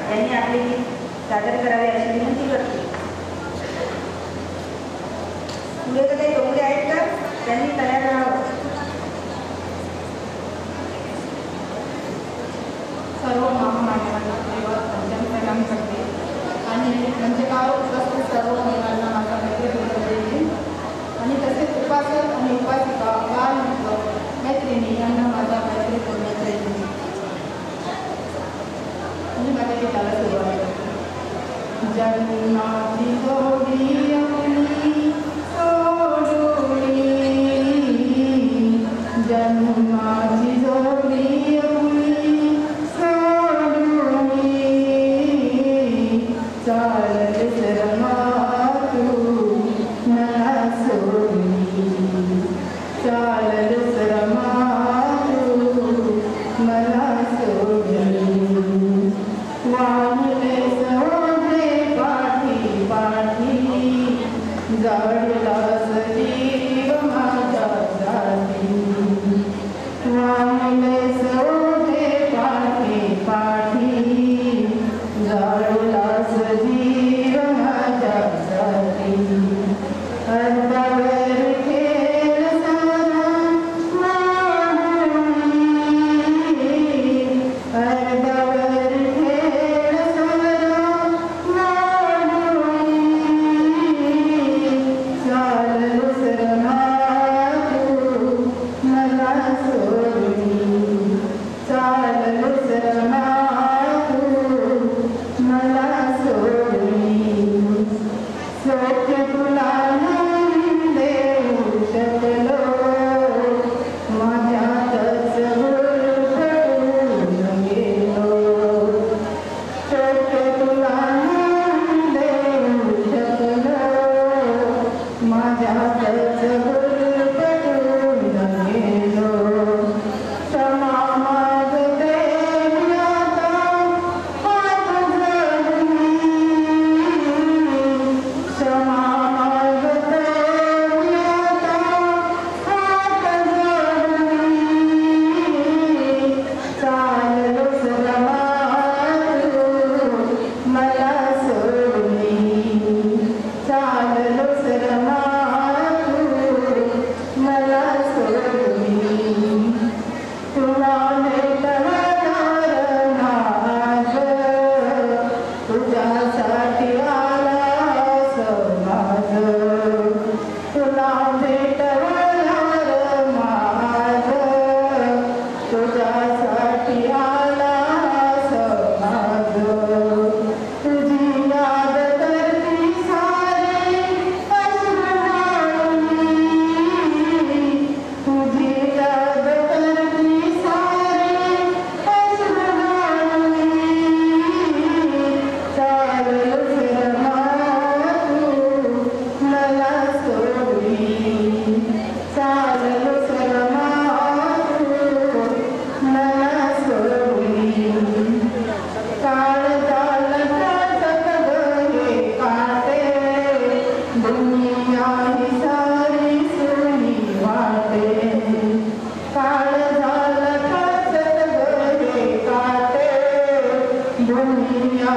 यांनी आपले गीत सादर करावे अशी विनंती करते. पुढे तर काही डोंगरे आहेत का त्यांनी तयार राहावं. सर्व महामान्यांना प्रणाम करते आणि मंचकावर उपस्थित सर्व महिलांना माझा मैत्रीपूर्ण देईल आणि तसेच उपासक आणि उपासिका बालमित्र मैत्रिणी यांना माझा मैत्रीपूर्ण देईल. मी माझ्या गीताला सुरुवात करते. जन्माची जोडी आपली सोडूनी, जन्माची जोडी आपली सोडूनी, चालत शर्मा तू मला सोडूनी, चालत शर्मा तू मला सोडूनी, वाहुले सोडले पाठी पाठी, जाडला सजीव माझा जाती, वाहुले सोडले पाठी पाठी, जाडला सजीव माझा जाती, अर्धावर खेळ सारा मांडूनी, अर्धावर खेळ सारा मांडूनी, चाललो शर्मा तू मला सोडूनी, चाललो शर्मा तू मला सोडूनी, सत्य तुला नाही देऊ शकलो, माझ्यातच गुरफटून गेलो, सत्य तुला नाही देऊ शकलो, माझ्यातच गुरफटून गेलो, क्षमा मागते मी आता हात जोडून, क्षमा मागते मी आता हात जोडून, चाललो शर्मा तू मला सोडूनी, चाललो शर्मा तू मला सोडूनी, तुला भेटणार आज, तुझ्यासाठी आला समाज, तुला भेटणार आज, तुझ्यासाठी आला समाज, तुझी याद करती सारे अश्रू ढाळूनी, तुझी याद करती सारे अश्रू ढाळूनी, चाललो शर्मा तू मला सोडूनी, चाललो शर्मा तू मला सोडूनी, काळ झालं काटक गहे काटे, दुनिया ही सारी सुनी वाटे, काळ झालं काटक गहे काटे, दुनिया